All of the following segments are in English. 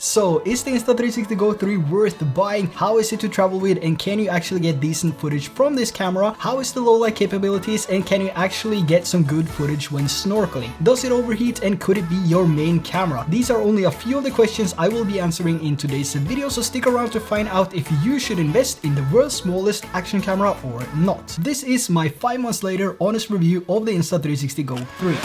So, is the Insta360 GO 3 worth buying? How is it to travel with, and can you actually get decent footage from this camera? How is the low light capabilities, and can you actually get some good footage when snorkeling? Does it overheat, and could it be your main camera? These are only a few of the questions I will be answering in today's video, so stick around to find out if you should invest in the world's smallest action camera or not. This is my 5 months later honest review of the Insta360 GO 3.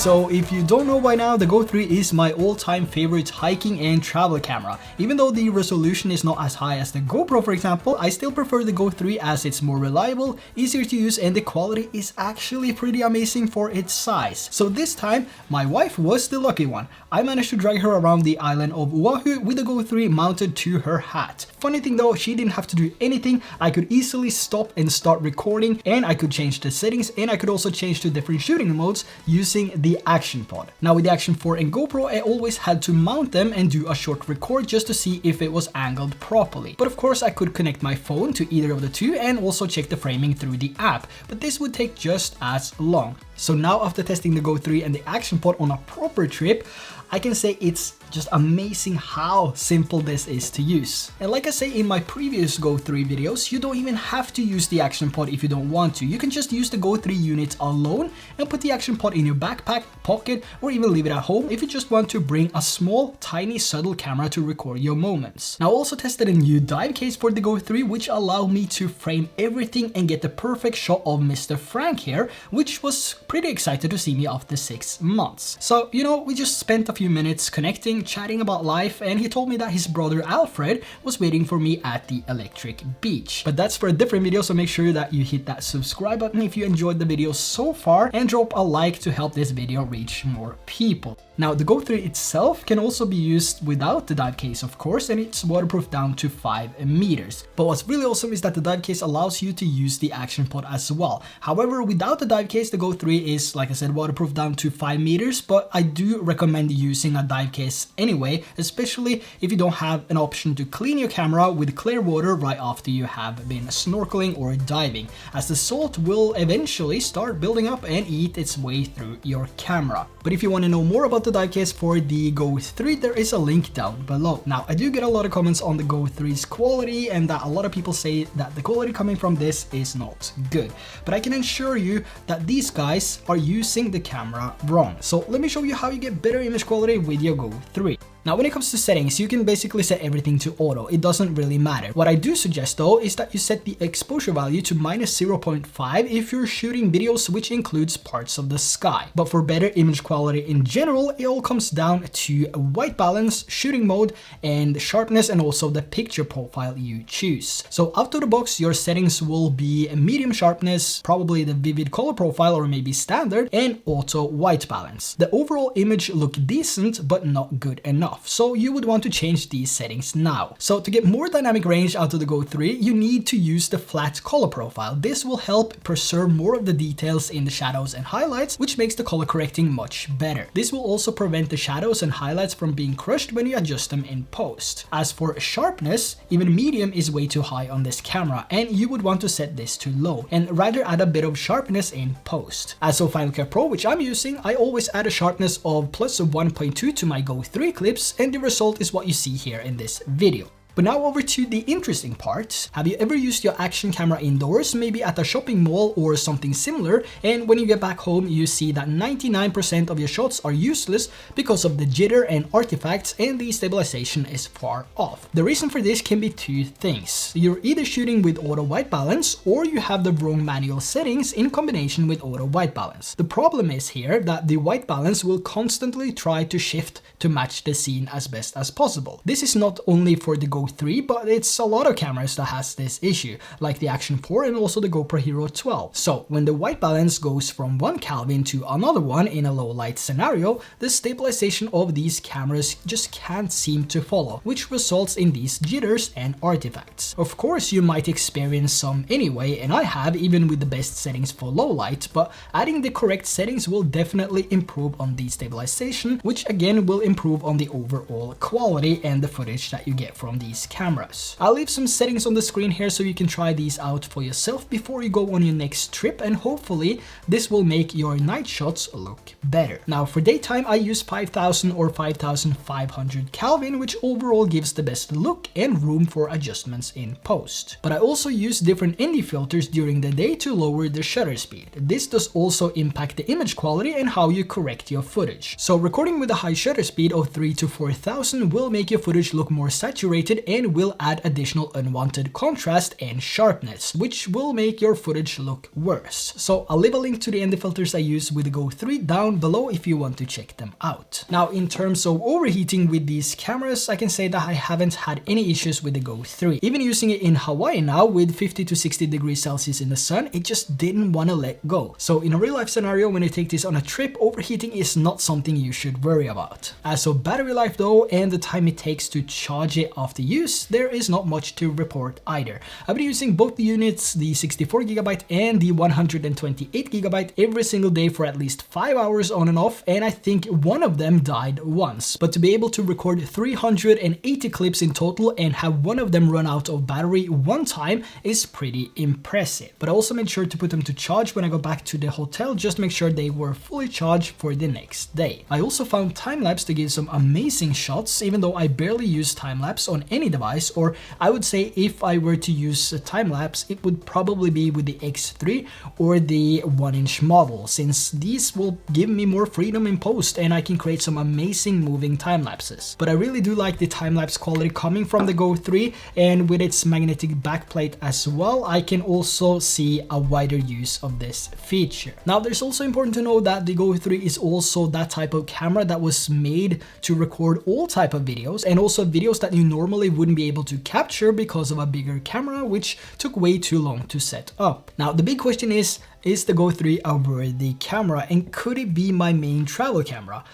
So if you don't know by now, the GO 3 is my all-time favorite hiking and travel camera. Even though the resolution is not as high as the GoPro, for example, I still prefer the GO 3 as it's more reliable, easier to use, and the quality is actually pretty amazing for its size. So this time, my wife was the lucky one. I managed to drag her around the island of Oahu with the GO 3 mounted to her hat. Funny thing though, she didn't have to do anything. I could easily stop and start recording, and I could change the settings, and I could also change to different shooting modes using the Action Pod. Now with the Action 4 and GoPro, I always had to mount them and do a short record just to see if it was angled properly. But of course I could connect my phone to either of the two and also check the framing through the app, but this would take just as long. So now after testing the GO 3 and the Action Pod on a proper trip, I can say it's just amazing how simple this is to use. And like I say in my previous GO 3 videos, you don't even have to use the Action Pod if you don't want to. You can just use the GO 3 unit alone and put the Action Pod in your backpack, pocket, or even leave it at home if you just want to bring a small, tiny, subtle camera to record your moments. Now I also tested a new dive case for the GO 3 which allowed me to frame everything and get the perfect shot of Mr. Frank here, which was pretty excited to see me after 6 months. So, you know, we just spent a few minutes connecting, chatting about life, and he told me that his brother Alfred was waiting for me at the electric beach. But that's for a different video, so make sure that you hit that subscribe button if you enjoyed the video so far, and drop a like to help this video reach more people. Now the GO 3 itself can also be used without the dive case, of course, and it's waterproof down to 5 meters. But what's really awesome is that the dive case allows you to use the Action Pod as well. However, without the dive case, the GO 3 is, like I said, waterproof down to 5 meters, but I do recommend using a dive case anyway, especially if you don't have an option to clean your camera with clear water right after you have been snorkeling or diving, as the salt will eventually start building up and eat its way through your camera. But if you want to know more about the dive case for the GO 3, there is a link down below. Now I do get a lot of comments on the GO 3's quality, and that a lot of people say that the quality coming from this is not good, but I can assure you that these guys are using the camera wrong. So let me show you how you get better image quality with your GO 3. Now when it comes to settings, you can basically set everything to auto. It doesn't really matter. What I do suggest though is that you set the exposure value to -0.5 if you're shooting videos which includes parts of the sky. But for better image quality in general, it all comes down to white balance, shooting mode, and sharpness, and also the picture profile you choose. So out of the box, your settings will be medium sharpness, probably the vivid color profile or maybe standard, and auto white balance. The overall image look decent but not good enough. So you would want to change these settings now. So to get more dynamic range out of the GO 3, you need to use the flat color profile. This will help preserve more of the details in the shadows and highlights, which makes the color correcting much better. This will also prevent the shadows and highlights from being crushed when you adjust them in post. As for sharpness, even medium is way too high on this camera, and you would want to set this to low and rather add a bit of sharpness in post. As for Final Cut Pro, which I'm using, I always add a sharpness of +1.2 to my GO 3 clips, and the result is what you see here in this video. But now over to the interesting part. Have you ever used your action camera indoors, maybe at a shopping mall or something similar, and when you get back home you see that 99% of your shots are useless because of the jitter and artifacts, and the stabilization is far off? The reason for this can be two things. You're either shooting with auto white balance, or you have the wrong manual settings in combination with auto white balance. The problem is here that the white balance will constantly try to shift to match the scene as best as possible. This is not only for the Go 3, but it's a lot of cameras that has this issue, like the Action 4 and also the GoPro Hero 12. So when the white balance goes from one Kelvin to another one in a low light scenario, the stabilization of these cameras just can't seem to follow, which results in these jitters and artifacts. Of course, you might experience some anyway, and I have, even with the best settings for low light, but adding the correct settings will definitely improve on the stabilization, which again will improve on the overall quality and the footage that you get from these cameras. I'll leave some settings on the screen here so you can try these out for yourself before you go on your next trip, and hopefully this will make your night shots look better. Now for daytime I use 5000 or 5500 Kelvin, which overall gives the best look and room for adjustments in post. But I also use different ND filters during the day to lower the shutter speed. This does also impact the image quality and how you correct your footage. So recording with a high shutter speed of 3 to 4000 will make your footage look more saturated and will add additional unwanted contrast and sharpness, which will make your footage look worse. So I'll leave a link to the ND filters I use with the Go 3 down below if you want to check them out. Now in terms of overheating with these cameras, I can say that I haven't had any issues with the Go 3. Even using it in Hawaii now with 50 to 60 degrees Celsius in the sun, it just didn't want to let go. So in a real life scenario, when you take this on a trip, overheating is not something you should worry about. As of battery life though, and the time it takes to charge it after use, there is not much to report either. I've been using both the units, the 64GB and the 128GB, every single day for at least 5 hours on and off, and I think one of them died once. But to be able to record 380 clips in total and have one of them run out of battery one time is pretty impressive. But I also made sure to put them to charge when I got back to the hotel, just to make sure they were fully charged for the next day. I also found time-lapse to give some amazing shots, even though I barely use time-lapse on any device, or I would say if I were to use a time-lapse, it would probably be with the X3 or the 1-inch model, since these will give me more freedom in post and I can create some amazing moving time-lapses. But I really do like the time-lapse quality coming from the Go 3, and with its magnetic backplate as well, I can also see a wider use of this feature. Now there's also important to know that the Go 3 is also that type of camera that was made to record all type of videos, and also videos that you normally wouldn't be able to capture because of a bigger camera, which took way too long to set up. Now the big question is the Go 3 a worthy camera, and could it be my main travel camera?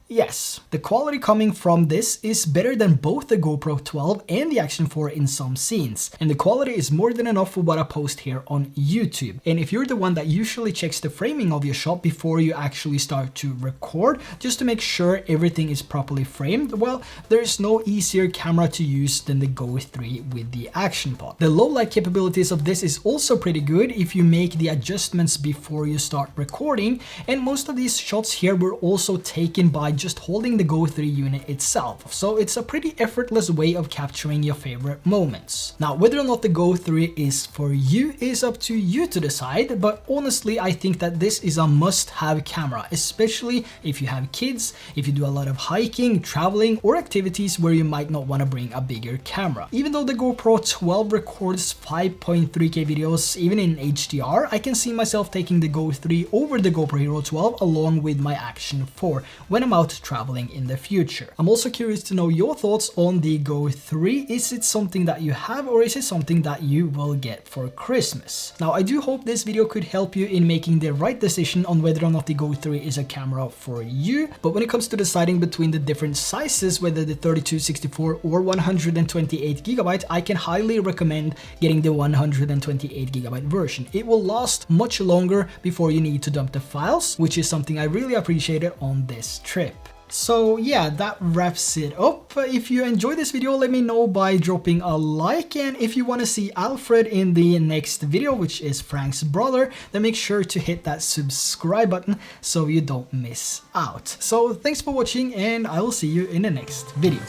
Yes, the quality coming from this is better than both the GoPro 12 and the Action 4 in some scenes, and the quality is more than enough for what I post here on YouTube. And if you're the one that usually checks the framing of your shot before you actually start to record, just to make sure everything is properly framed, well, there's no easier camera to use than the Go 3 with the Action Pod. The low light capabilities of this is also pretty good if you make the adjustments before you start recording, and most of these shots here were also taken by just holding the Go 3 unit itself, so it's a pretty effortless way of capturing your favorite moments. Now whether or not the Go 3 is for you is up to you to decide, but honestly I think that this is a must-have camera, especially if you have kids, if you do a lot of hiking, traveling, or activities where you might not want to bring a bigger camera. Even though the GoPro 12 records 5.3K videos even in HDR, I can see myself taking the Go 3 over the GoPro Hero 12 along with my Action 4 when I'm out traveling in the future. I'm also curious to know your thoughts on the Go 3. Is it something that you have, or is it something that you will get for Christmas? Now I do hope this video could help you in making the right decision on whether or not the Go 3 is a camera for you, but when it comes to deciding between the different sizes, whether the 32, 64 or 128GB, I can highly recommend getting the 128GB version. It will last much longer before you need to dump the files, which is something I really appreciated on this trip. So yeah, that wraps it up. If you enjoyed this video, let me know by dropping a like, and if you want to see Alfred in the next video, which is Frank's brother, then make sure to hit that subscribe button so you don't miss out. So thanks for watching, and I will see you in the next video.